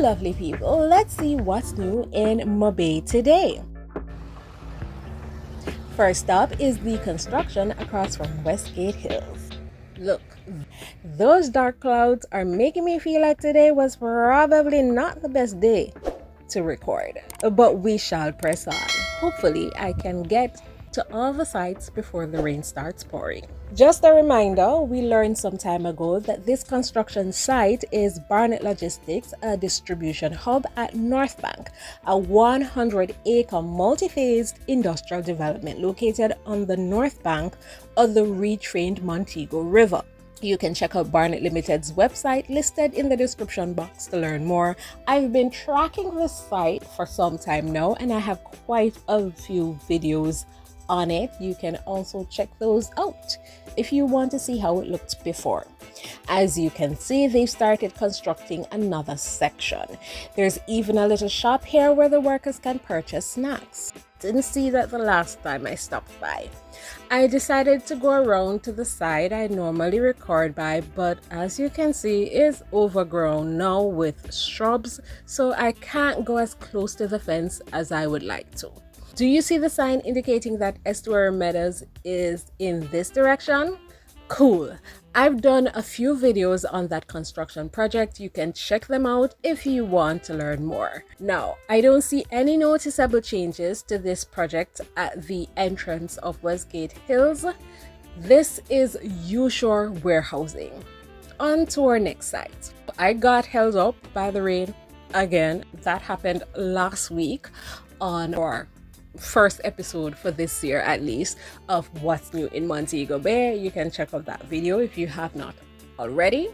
lovely people, let's see what's new in Bay today. First up is the construction across from Westgate Hills. Look, those dark clouds are making me feel like today was probably not the best day to record, but we shall press on. Hopefully I can get to all the sites before the rain starts pouring. Just a reminder, we learned some time ago that this construction site is Barnett Logistics, a distribution hub at Northbank, a 100-acre multi-phased industrial development located on the north bank of the retrained Montego River. You can check out Barnett Limited's website listed in the description box to learn more. I've been tracking this site for some time now and I have quite a few videos on it. You can also check those out if you want to see how it looked before. As you can see, they've started constructing another section. There's even a little shop here where the workers can purchase snacks. Didn't see that the last time I stopped by. I decided to go around to the side I normally record by, but as you can see, it's overgrown now with shrubs, so I can't go as close to the fence as I would like to. Do you see the sign indicating that Estuary Meadows is in this direction? Cool. I've done a few videos on that construction project. You can check them out if you want to learn more. Now, I don't see any noticeable changes to this project at the entrance of Westgate Hills. This is Usure Wharehousing. On to our next site. I got held up by the rain again. That happened last week on our first episode for this year, at least, of what's new in Montego Bay. You can check out that video if you have not already.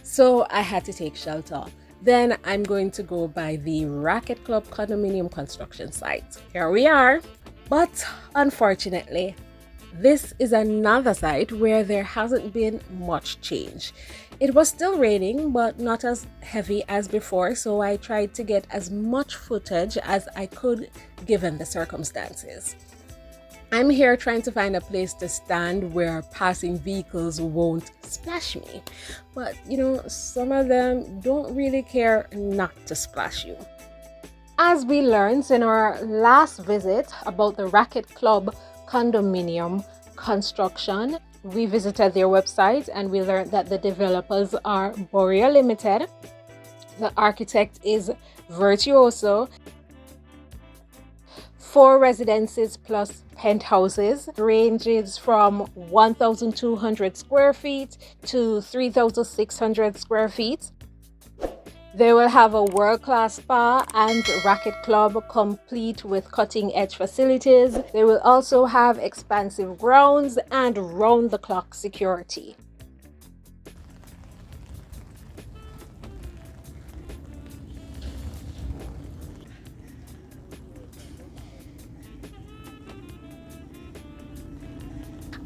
So I had to take shelter. Then I'm going to go by the Racquet Club condominium construction site. Here we are. But unfortunately, this is another site where there hasn't been much change. It was still raining, but not as heavy as before, so I tried to get as much footage as I could given the circumstances. I'm here trying to find a place to stand where passing vehicles won't splash me. But you know, some of them don't really care not to splash you. As we learned in our last visit about the Racquet Club condominium construction, we visited their website and we learned that the developers are Borea Limited. The architect is Virtuoso. 4 residences plus penthouses, ranges from 1,200 square feet to 3,600 square feet. They will have a world-class spa and racquet club complete with cutting-edge facilities. They will also have expansive grounds and round-the-clock security.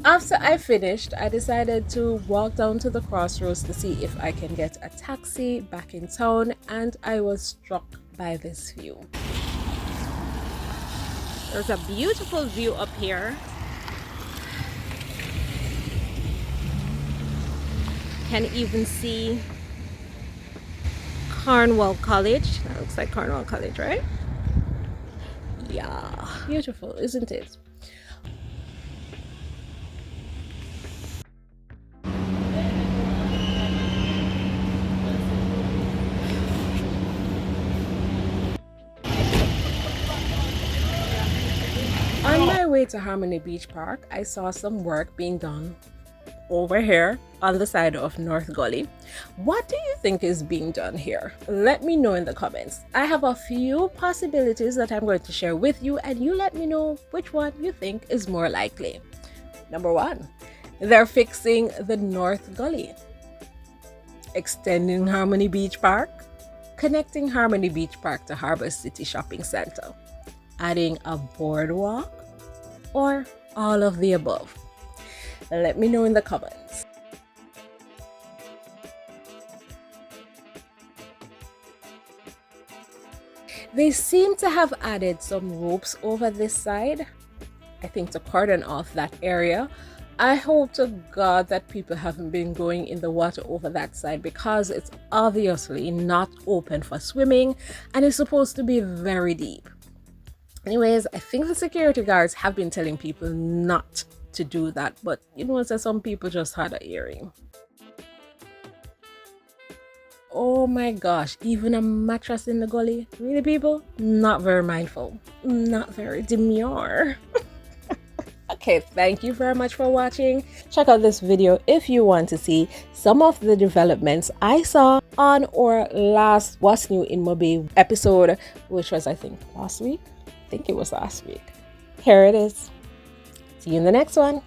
After I finished, I decided to walk down to the Crossroads to see if I can get a taxi back in town, and I was struck by this view. There's a beautiful view up here. Can even see Cornwall College. That looks like Cornwall College, right? Yeah, beautiful, isn't it? On my way to Harmony Beach Park, I saw some work being done over here on the side of North Gully. What do you think is being done here? Let me know in the comments. I have a few possibilities that I'm going to share with you, and you let me know which one you think is more likely. Number 1, they're fixing the North Gully, extending Harmony Beach Park, connecting Harmony Beach Park to Harbour City Shopping Center, adding a boardwalk, or all of the above. Let me know in the comments. They seem to have added some ropes over this side, I think to cordon off that area, I hope to God that people haven't been going in the water over that side, because it's obviously not open for swimming and it's supposed to be very deep. Anyways, I think the security guards have been telling people not to do that, but so some people just had a hearing. Oh my gosh, even a mattress in the gully? Really, people? Not very mindful, not very demure. Okay, thank you very much for watching. Check out this video if you want to see some of the developments I saw on our last What's New in Montego Bay episode, which was, I think, last week. I think it was last week. Here it is. See you in the next one.